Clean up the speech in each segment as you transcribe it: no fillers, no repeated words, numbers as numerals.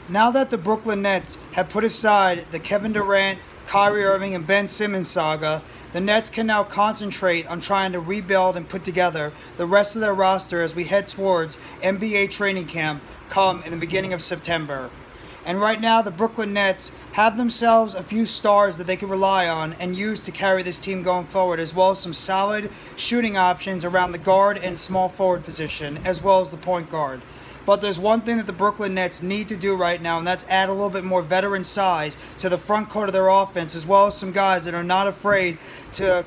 Now that the Brooklyn Nets have put aside the Kevin Durant, Kyrie Irving, and Ben Simmons saga, the Nets can now concentrate on trying to rebuild and put together the rest of their roster as we head towards NBA training camp come in the beginning of September. And right now, the Brooklyn Nets have themselves a few stars that they can rely on and use to carry this team going forward, as well as some solid shooting options around the guard and small forward position, as well as the point guard. But there's one thing that the Brooklyn Nets need to do right now, and that's add a little bit more veteran size to the front court of their offense, as well as some guys that are not afraid to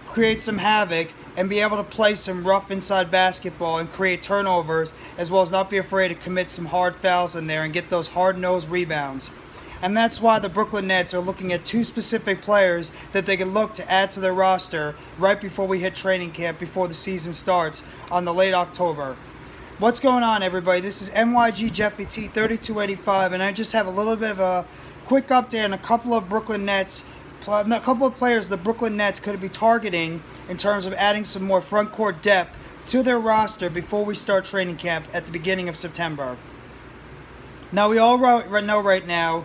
create some havoc and be able to play some rough inside basketball and create turnovers, as well as not be afraid to commit some hard fouls in there and get those hard-nosed rebounds. And that's why the Brooklyn Nets are looking at two specific players that they can look to add to their roster right before we hit training camp, before the season starts on the late October. What's going on, everybody? This is NYG Jeffy T 3285, and I just have a little bit of a quick update on a couple of players the Brooklyn Nets could be targeting in terms of adding some more front court depth to their roster before we start training camp at the beginning of September. Now, we all know right now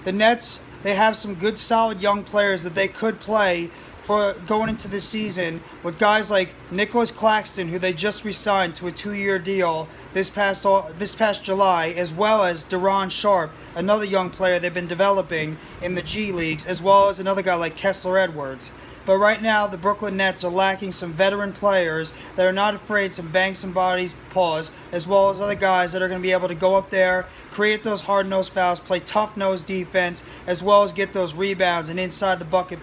the Nets, they have some good, solid young players that they could play for going into the season, with guys like Nicholas Claxton, who they just re-signed to a 2-year deal this past July, as well as Deron Sharp, another young player they've been developing in the G Leagues, as well as another guy like Kessler Edwards. But right now, the Brooklyn Nets are lacking some veteran players that are not afraid to bang somebody's paws, as well as other guys that are going to be able to go up there, create those hard-nosed fouls, play tough-nosed defense, as well as get those rebounds and inside the bucket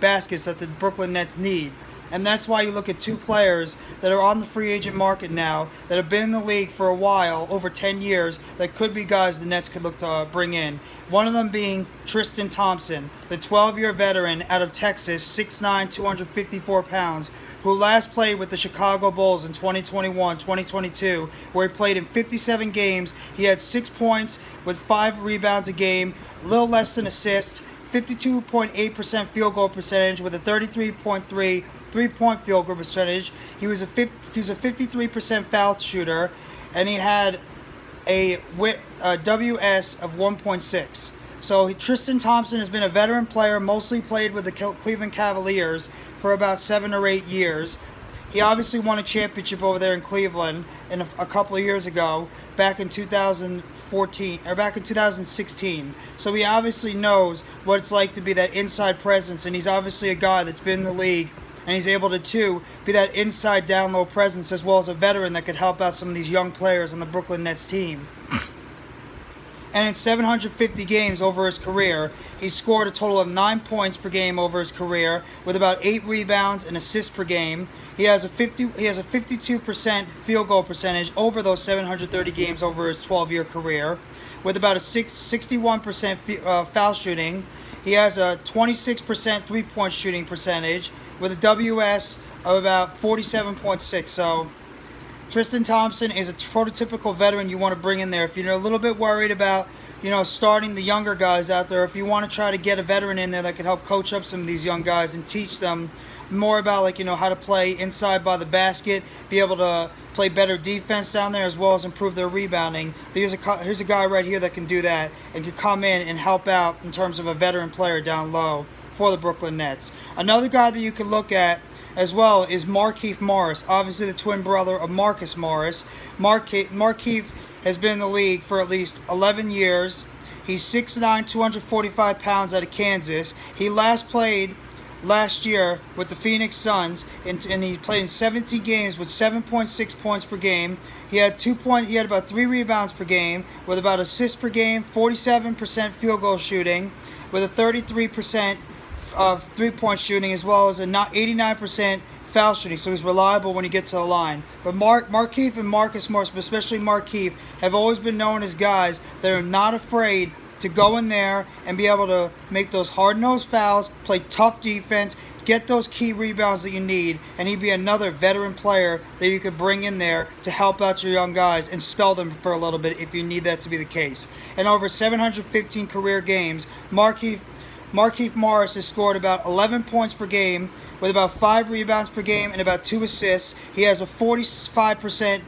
baskets that the Brooklyn Nets need. And that's why you look at two players that are on the free agent market now that have been in the league for a while, over 10 years, that could be guys the Nets could look to bring in. One of them being Tristan Thompson, the 12-year veteran out of Texas, 6'9", 254 pounds, who last played with the Chicago Bulls in 2021-2022, where he played in 57 games. He had 6 points with 5 rebounds a game, a little less than assists, 52.8% field goal percentage with a 33.3 three-point field goal percentage. He was a 53% foul shooter, and he had a WS of 1.6. So Tristan Thompson has been a veteran player, mostly played with the Cleveland Cavaliers for about 7 or 8 years. He obviously won a championship over there in Cleveland a couple of years ago, back in 2016. So he obviously knows what it's like to be that inside presence, and he's obviously a guy that's been in the league, and he's able to, too, be that inside down low presence, as well as a veteran that could help out some of these young players on the Brooklyn Nets team. And in 750 games over his career, he scored a total of 9 points per game over his career, with about 8 rebounds and assists per game. He has a 52% field goal percentage over those 730 games over his 12-year career, with about a 61% foul shooting. He has a 26% three-point shooting percentage, with a WS of about 47.6. So Tristan Thompson is a prototypical veteran you want to bring in there. If you're a little bit worried about, starting the younger guys out there, if you want to try to get a veteran in there that can help coach up some of these young guys and teach them more about, how to play inside by the basket, be able to play better defense down there, as well as improve their rebounding. Here's a guy right here that can do that and can come in and help out in terms of a veteran player down low for the Brooklyn Nets. Another guy that you can look at as well is Markieff Morris, obviously the twin brother of Markieff Morris. Markieff has been in the league for at least 11 years. He's 6'9", 245 pounds out of Kansas. He last played last year with the Phoenix Suns, and he played in 17 games with 7.6 points per game. He had about 3 rebounds per game, with about assists per game, 47% field goal shooting, with a 33% of three-point shooting, as well as a 89% foul shooting, so he's reliable when he gets to the line. But Markieff and Markieff Morris, but especially Markieff, have always been known as guys that are not afraid to go in there and be able to make those hard-nosed fouls, play tough defense, get those key rebounds that you need, and he'd be another veteran player that you could bring in there to help out your young guys and spell them for a little bit if you need that to be the case. And over 715 career games, Markieff Morris has scored about 11 points per game, with about 5 rebounds per game and about 2 assists. He has a 45%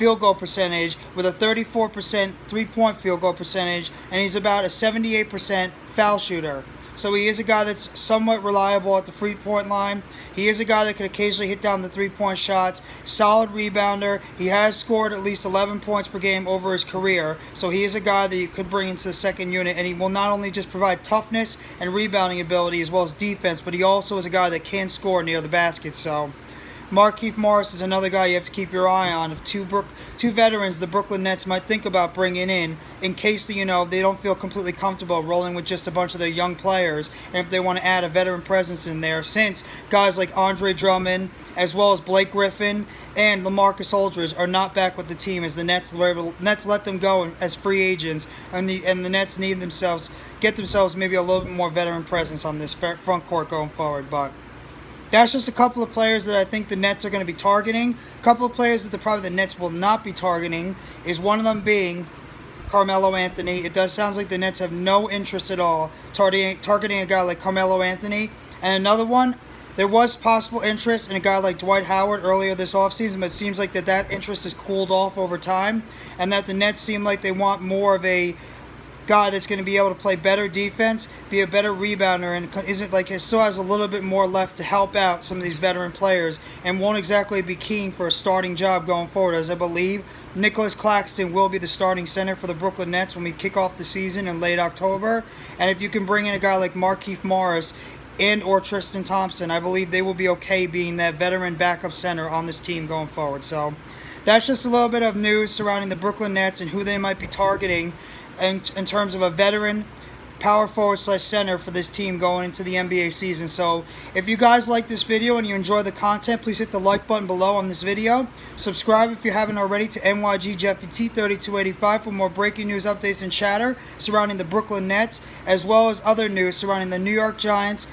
field goal percentage with a 34% three-point field goal percentage, and he's about a 78% foul shooter. So he is a guy that's somewhat reliable at the three-point line. He is a guy that can occasionally hit down the three-point shots. Solid rebounder. He has scored at least 11 points per game over his career. So he is a guy that you could bring into the second unit, and he will not only just provide toughness and rebounding ability as well as defense, but he also is a guy that can score near the basket. So Markieff Morris is another guy you have to keep your eye on. Of two veterans the Brooklyn Nets might think about bringing in case they don't feel completely comfortable rolling with just a bunch of their young players, and if they want to add a veteran presence in there, since guys like Andre Drummond as well as Blake Griffin and LaMarcus Aldridge are not back with the team, as the Nets let them go as free agents, and the Nets get themselves maybe a little bit more veteran presence on this front court going forward. But that's just a couple of players that I think the Nets are going to be targeting. A couple of players that the Nets will not be targeting is one of them being Carmelo Anthony. It does sound like the Nets have no interest at all targeting a guy like Carmelo Anthony. And another one, there was possible interest in a guy like Dwight Howard earlier this offseason, but it seems like that interest has cooled off over time, and that the Nets seem like they want more of a guy that's going to be able to play better defense, be a better rebounder, and still has a little bit more left to help out some of these veteran players, and won't exactly be keen for a starting job going forward, as I believe Nicholas Claxton will be the starting center for the Brooklyn Nets when we kick off the season in late October. And if you can bring in a guy like Markieff Morris or Tristan Thompson, I believe they will be okay being that veteran backup center on this team going forward. So that's just a little bit of news surrounding the Brooklyn Nets and who they might be targeting in terms of a veteran power forward / center for this team going into the NBA season. So if you guys like this video and you enjoy the content, please hit the like button below on this video. Subscribe if you haven't already to NYG Jeffy T3285 for more breaking news, updates, and chatter surrounding the Brooklyn Nets, as well as other news surrounding the New York Giants,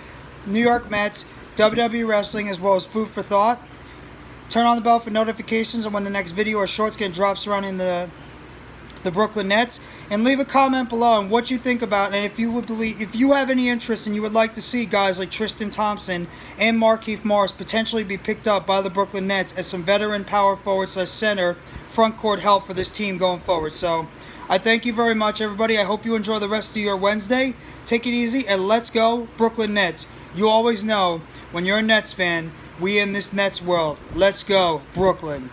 New York Mets, WWE Wrestling, as well as food for thought. Turn on the bell for notifications on when the next video or shorts get dropped surrounding the Brooklyn Nets, and leave a comment below on what you think about, and if you have any interest and you would like to see guys like Tristan Thompson and Markieff Morris potentially be picked up by the Brooklyn Nets as some veteran power forward / center front court help for this team going forward. So I thank you very much, everybody. I hope you enjoy the rest of your Wednesday. Take it easy, and let's go Brooklyn Nets. You always know when you're a Nets fan, we in this Nets world. Let's go Brooklyn.